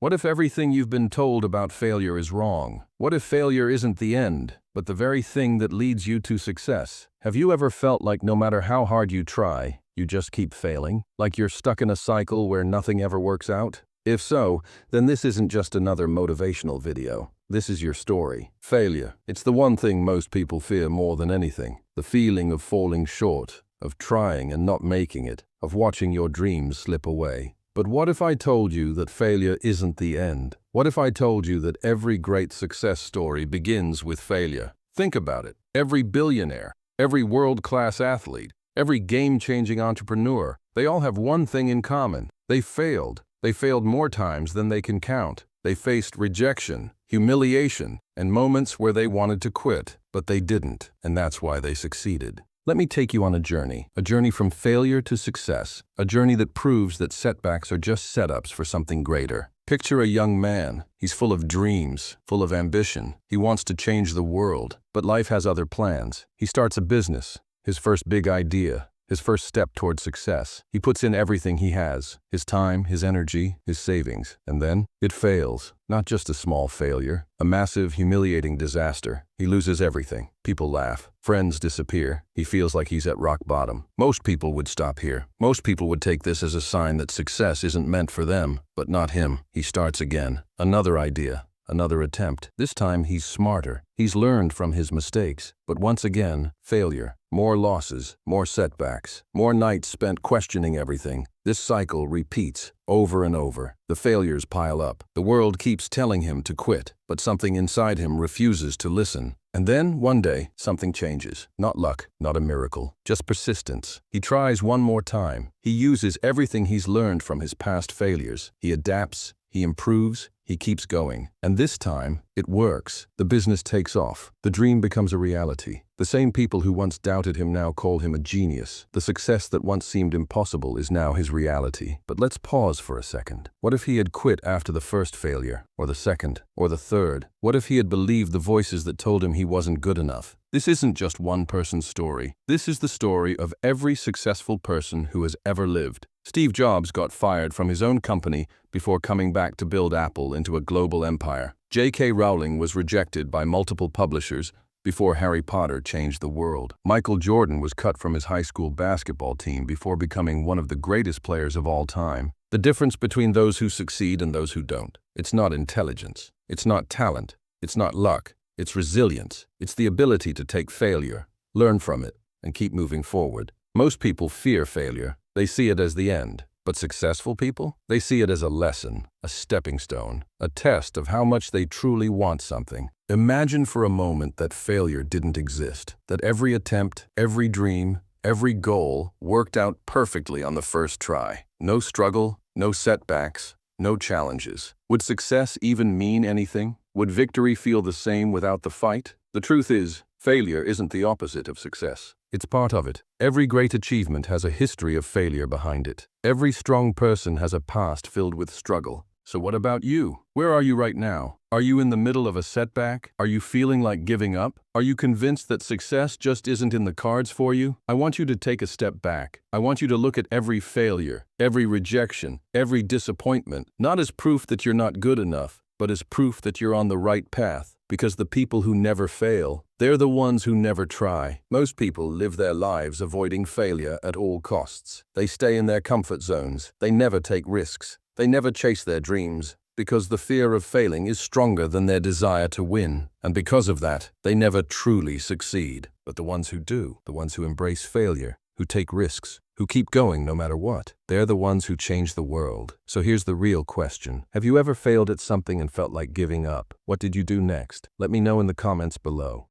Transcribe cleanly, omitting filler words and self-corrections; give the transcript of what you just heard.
What if everything you've been told about failure is wrong? What if failure isn't the end, but the very thing that leads you to success? Have you ever felt like no matter how hard you try, you just keep failing? Like you're stuck in a cycle where nothing ever works out? If so, then this isn't just another motivational video. This is your story. Failure. It's the one thing most people fear more than anything. The feeling of falling short, of trying and not making it, of watching your dreams slip away. But what if I told you that failure isn't the end? What if I told you that every great success story begins with failure? Think about it. Every billionaire, every world-class athlete, every game-changing entrepreneur, they all have one thing in common. They failed. They failed more times than they can count. They faced rejection, humiliation, and moments where they wanted to quit, but they didn't, and that's why they succeeded. Let me take you on a journey from failure to success, a journey that proves that setbacks are just setups for something greater. Picture a young man. He's full of dreams, full of ambition. He wants to change the world, but life has other plans. He starts a business, his first big idea, his first step toward success. He puts in everything he has, his time, his energy, his savings, and then it fails. Not just a small failure, a massive, humiliating disaster. He loses everything. People laugh. Friends disappear. He feels like he's at rock bottom. Most people would stop here. Most people would take this as a sign that success isn't meant for them, but not him. He starts again. Another idea. Another attempt. This time he's smarter. He's learned from his mistakes. But once again, failure. More losses, more setbacks, more nights spent questioning everything. This cycle repeats over and over. The failures pile up. The world keeps telling him to quit, but something inside him refuses to listen. And then, one day, something changes. Not luck, not a miracle, just persistence. He tries one more time. He uses everything he's learned from his past failures. He adapts. He improves, he keeps going. And this time, it works. The business takes off. The dream becomes a reality. The same people who once doubted him now call him a genius. The success that once seemed impossible is now his reality. But let's pause for a second. What if he had quit after the first failure, or the second, or the third? What if he had believed the voices that told him he wasn't good enough? This isn't just one person's story. This is the story of every successful person who has ever lived. Steve Jobs got fired from his own company before coming back to build Apple into a global empire. J.K. Rowling was rejected by multiple publishers before Harry Potter changed the world. Michael Jordan was cut from his high school basketball team before becoming one of the greatest players of all time. The difference between those who succeed and those who don't. It's not intelligence. It's not talent. It's not luck. It's resilience. It's the ability to take failure, learn from it, and keep moving forward. Most people fear failure. They see it as the end. But successful people? They see it as a lesson, a stepping stone, a test of how much they truly want something. Imagine for a moment that failure didn't exist, that every attempt, every dream, every goal worked out perfectly on the first try. No struggle, no setbacks, no challenges. Would success even mean anything? Would victory feel the same without the fight? The truth is, failure isn't the opposite of success. It's part of it. Every great achievement has a history of failure behind it. Every strong person has a past filled with struggle. So what about you? Where are you right now? Are you in the middle of a setback? Are you feeling like giving up? Are you convinced that success just isn't in the cards for you? I want you to take a step back. I want you to look at every failure, every rejection, every disappointment, not as proof that you're not good enough, but as proof that you're on the right path. Because the people who never fail, they're the ones who never try. Most people live their lives avoiding failure at all costs. They stay in their comfort zones. They never take risks. They never chase their dreams, because the fear of failing is stronger than their desire to win. And because of that, they never truly succeed. But the ones who do, the ones who embrace failure, who take risks, who keep going no matter what, they're the ones who change the world. So here's the real question. Have you ever failed at something and felt like giving up? What did you do next? Let me know in the comments below.